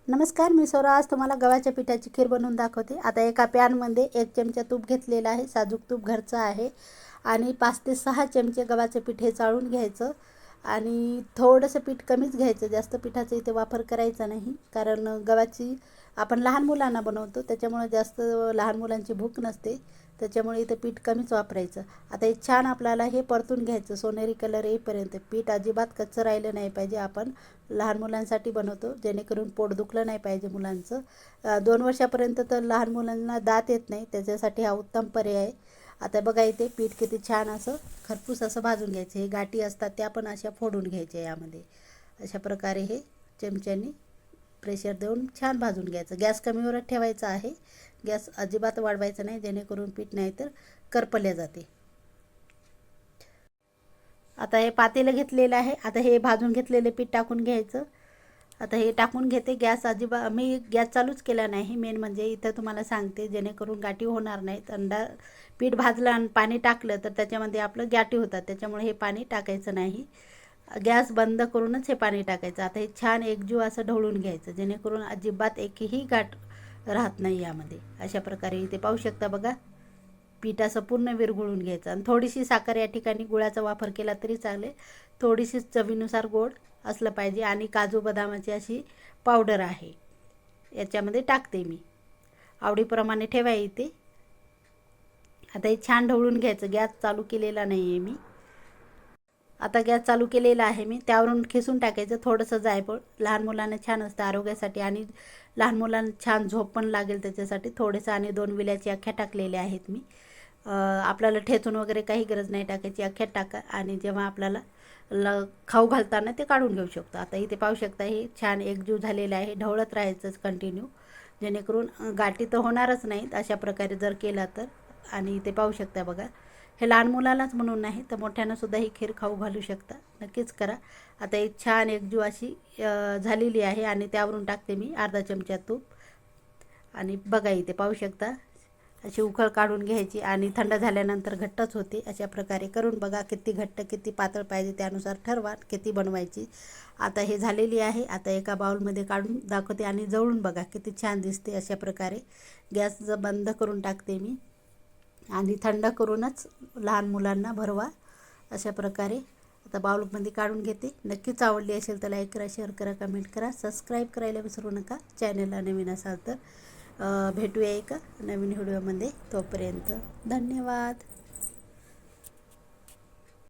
नमस्कार, मी सौरा. आज तुम्हाला गव्हाच्या पिठाची खीर बनवून दाखवते. आता एका पॅनमध्ये 1 चमचा तूप घेतलेला आहे. साजूक तूप घरचं आहे. आणि 5 ते 6 चमचे गव्हाचं पीठ हे चाळून घ्यायचं. आणि थोडंसं पीठ कमीच घ्यायचं, जास्त पिठाचा इथे वापर करायचा नाही. कारण गव्हाची आपण लहान मुलांना बनवतो, त्याच्यामुळे जास्त लहान मुलांची भूक नसते, त्याच्यामुळे इथं पीठ कमीच वापरायचं. आता हे छान आपल्याला हे परतून घ्यायचं सोनेरी कलर येईपर्यंत. पीठ अजिबात कच्चं राहिलं नाही पाहिजे. आपण लहान मुलांसाठी बनवतो, जेणेकरून पोट दुखलं नाही पाहिजे मुलांचं. 2 वर्षापर्यंत तर लहान मुलांना दात येत नाही, त्याच्यासाठी हा उत्तम पर्याय आहे. आता बघा इथे पीठ किती छान असं खरपूस असं भाजून घ्यायचं. हे गाठी असतात त्या पण अशा फोडून घ्यायच्या यामध्ये. अशा प्रकारे हे चमच्यानी प्रेशर देऊन छान भाजून घ्यायचं. गॅस कमीवरच ठेवायचा आहे. गॅस अजिबात वाढवायचा नाही, जेणेकरून पीठ नाही तर करपले जाते. आता हे पातेलं घेतलेलं आहे. आता हे भाजून घेतलेले पीठ टाकून घ्यायचं. आता हे टाकून घेते. मी गॅस चालूच केला नाही. मेन म्हणजे इथं तुम्हाला सांगते, जेणेकरून गाठी होणार नाहीत. पीठ भाजलं आणि पाणी टाकलं तर त्याच्यामध्ये आपलं गाठी होतात, त्याच्यामुळे हे पाणी टाकायचं नाही. गॅस बंद करूनच हे पाणी टाकायचं. आता हे छान एकजीव असं ढवळून घ्यायचं, जेणेकरून अजिबात एकही गाठ राहत नाही यामध्ये. अशा प्रकारे इथे पाहू शकता बघा, पीठ असं पूर्ण विरघळून घ्यायचं. आणि थोडीशी साखर, या ठिकाणी गुळाचा वापर केला तरी चालेल. थोडीशी चवीनुसार गोड असलं पाहिजे. आणि काजू बदामाची अशी पावडर आहे, याच्यामध्ये टाकते मी. आवडीप्रमाणे ठेवा इथे. आता हे छान ढवळून घ्यायचं. गॅस चालू केलेला नाही आहे मी. आता गॅस चालू केलेला आहे मी. त्यावरून खिसून टाकायचं थोडंसं जायफळ. लहान मुलांना छान असतं आरोग्यासाठी, आणि लहान मुलांना छान झोप पण लागेल त्याच्यासाठी थोडंसं. आणि 2 विलायची अख्ख्या टाकलेल्या आहेत मी. आपल्याला ठेचून वगैरे काही गरज नाही टाकायची, अख्ख्यात टाका. आणि जेव्हा आपल्याला खाऊ घालताना ते काढून घेऊ शकतो. आता इथे पाहू शकता हे छान एकजीव झालेलं आहे. ढवळत राहायचंच कंटिन्यू, जेणेकरून गाठी तर होणारच नाहीत अशा प्रकारे जर केला तर. आणि इथे पाहू शकता बघा, हे लहान मुलालाच म्हणून नाही तर मोठ्यांनासुद्धा ही खीर खाऊ घालू शकता. नक्कीच करा. आता एक छान एकजीव अशी झालेली आहे. आणि त्यावरून टाकते मी अर्धा चमचा तूप. आणि बघा इथे पाहू शकता, अशी उकळ काढून घ्यायची. आणि थंड झाल्यानंतर घट्टच होते. अशा प्रकारे करून बघा, किती घट्ट किती पातळ पाहिजे त्यानुसार ठरवा किती बनवायची. आता हे झालेली आहे. आता एका बाउलमध्ये काढून दाखवते आणि जवळून बघा किती छान दिसते. अशा प्रकारे गॅस बंद करून टाकते मी. आणि थंड करूनच लहान मुलांना भरवा. अशा प्रकारे आता बाउलमध्ये काढून घेते. नक्कीच आवडली असेल तर लाईक करा, शेअर करा, कमेंट करा, सबस्क्राईब करायला विसरू नका. चॅनलला नवीन असाल तर भेटूया एका नवीन व्हिडिओमध्ये. तोपर्यंत धन्यवाद.